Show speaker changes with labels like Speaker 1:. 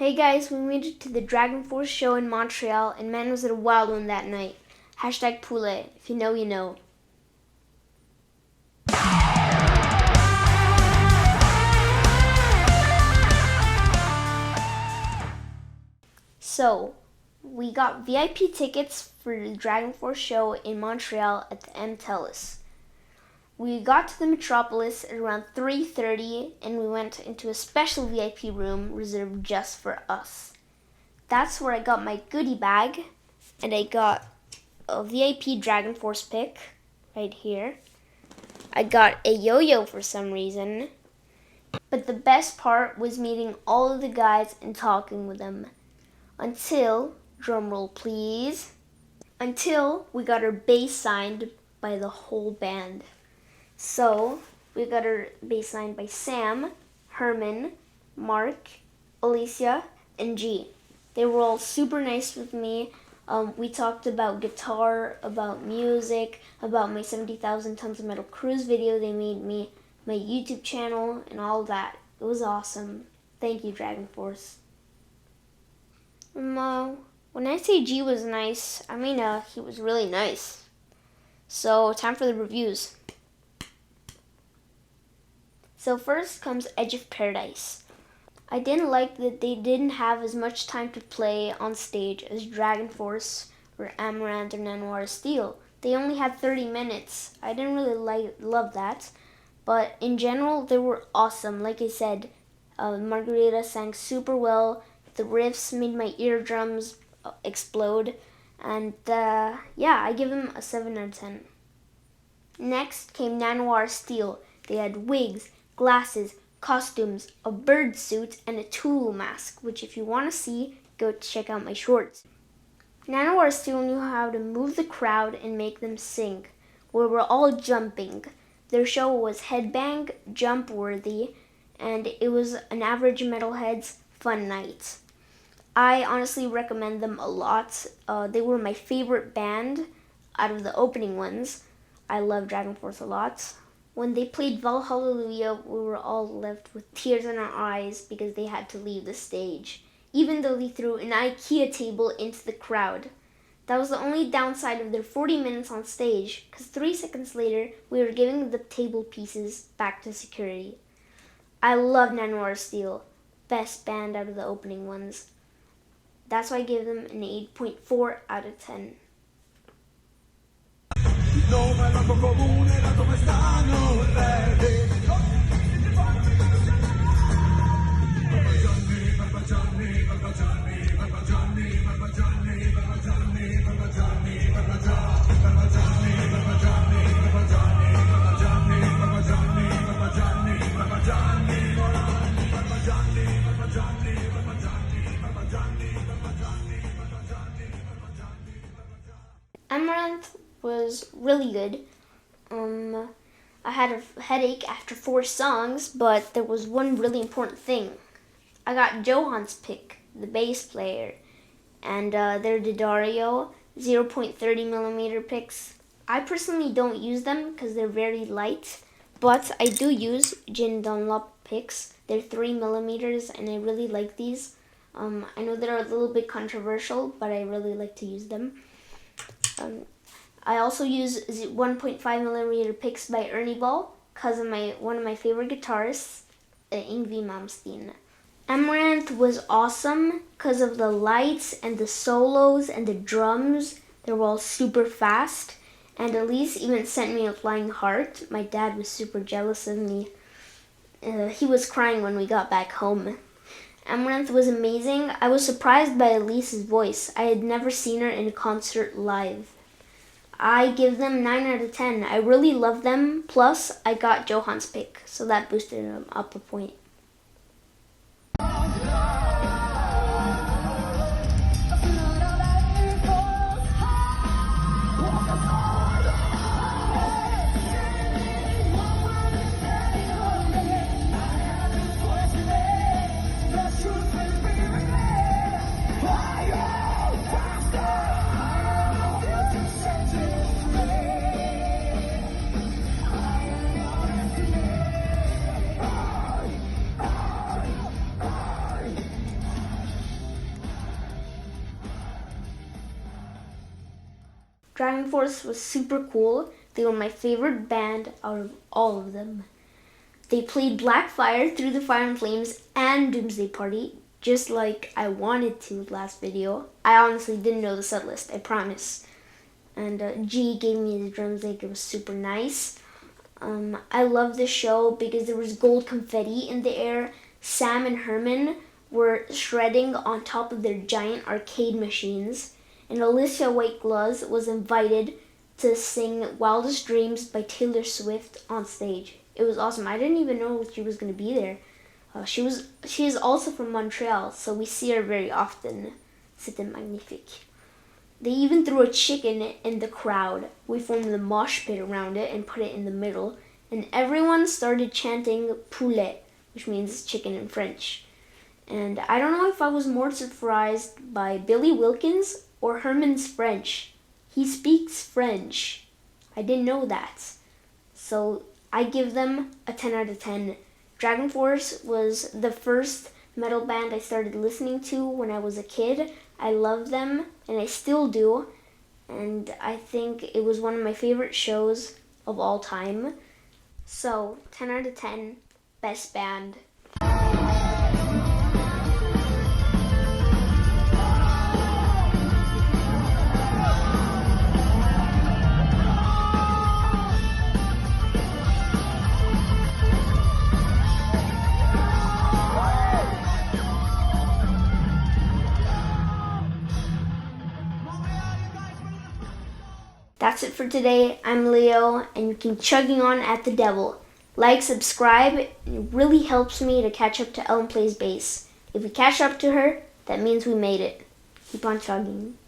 Speaker 1: Hey guys, we made it to the Dragonforce show in Montreal, and man was it a wild one that night. Hashtag poulet. If you know, you know. So, we got VIP tickets for the Dragonforce show in Montreal at the M Telus. We got to the Metropolis at around 3:30, and we went into a special VIP room reserved just for us. That's where I got my goodie bag, and I got a VIP Dragonforce pick right here. I got a yo-yo for some reason, but the best part was meeting all of the guys and talking with them. Until, drumroll please, until we got our bass signed by the whole band. So, we got our bass signed by Sam, Herman, Mark, Alicia, and G. They were all super nice with me. We talked about guitar, about music, about my 70,000 Tons of Metal Cruise video they made me, my YouTube channel, and all that. It was awesome. Thank you, Dragonforce. When I say G was nice, I mean he was really nice. So, time for the reviews. So first comes Edge of Paradise. I didn't like that they didn't have as much time to play on stage as Dragonforce or Amaranth or Nanoir Steel. They only had 30 minutes. I didn't really love that. But in general, they were awesome. Like I said, Margarita sang super well. The riffs made my eardrums explode. And yeah, I give them a 7 out of 10. Next came Nanoir Steel. They had wigs, glasses, costumes, a bird suit, and a Tulu mask, which if you want to see, go check out my shorts. Nanoir Steel knew how to move the crowd and make them sing. We were all jumping. Their show was headbang, jump worthy, and it was an average metalhead's fun night. I honestly recommend them a lot. They were my favorite band out of the opening ones. I love Dragonforce a lot. When they played Valhalla, we were all left with tears in our eyes because they had to leave the stage, even though they threw an IKEA table into the crowd. That was the only downside of their 40 minutes on stage, because 3 seconds later, we were giving the table pieces back to security. I love Nanoir Steel, best band out of the opening ones. That's why I give them an 8.4 out of 10. Amaranth was really good. I had a headache after 4 songs, but there was one really important thing. I got Johan's pick, the bass player, and their Didario 0.30mm picks. I personally don't use them because they're very light, but I do use Jin Dunlop picks. They're 3mm, and I really like these. I know they're a little bit controversial, but I really like to use them. I also use 1.5mm picks by Ernie Ball because of one of my favorite guitarists, Yngwie Malmsteen. Amaranth was awesome because of the lights and the solos and the drums. They were all super fast. And Elise even sent me a flying heart. My dad was super jealous of me. He was crying when we got back home. Amaranth was amazing. I was surprised by Elise's voice. I had never seen her in a concert live. I give them 9 out of 10. I really love them. Plus, I got Johan's pick, so that boosted them up a point. Dragonforce was super cool. They were my favorite band out of all of them. They played Blackfire, Through the Fire and Flames, and Doomsday Party, just like I wanted to last video. I honestly didn't know the set list, I promise. And G gave me the drums, like it was super nice. I love this show because there was gold confetti in the air. Sam and Herman were shredding on top of their giant arcade machines. And Alicia White-Gloves was invited to sing Wildest Dreams by Taylor Swift on stage. It was awesome. I didn't even know she was going to be there. She is also from Montreal, so we see her very often. C'était magnifique. They even threw a chicken in the crowd. We formed the mosh pit around it and put it in the middle. And everyone started chanting poulet, which means chicken in French. And I don't know if I was more surprised by Billy Wilkins or Herman's French. He speaks French. I didn't know that. So I give them a 10 out of 10. Dragonforce was the first metal band I started listening to when I was a kid. I love them, and I still do. And I think it was one of my favorite shows of all time. So, 10 out of 10, best band. That's it for today. I'm Leo, and you keep chugging on at the devil. Like, subscribe, it really helps me to catch up to Ellen Plays Bass. If we catch up to her, that means we made it. Keep on chugging.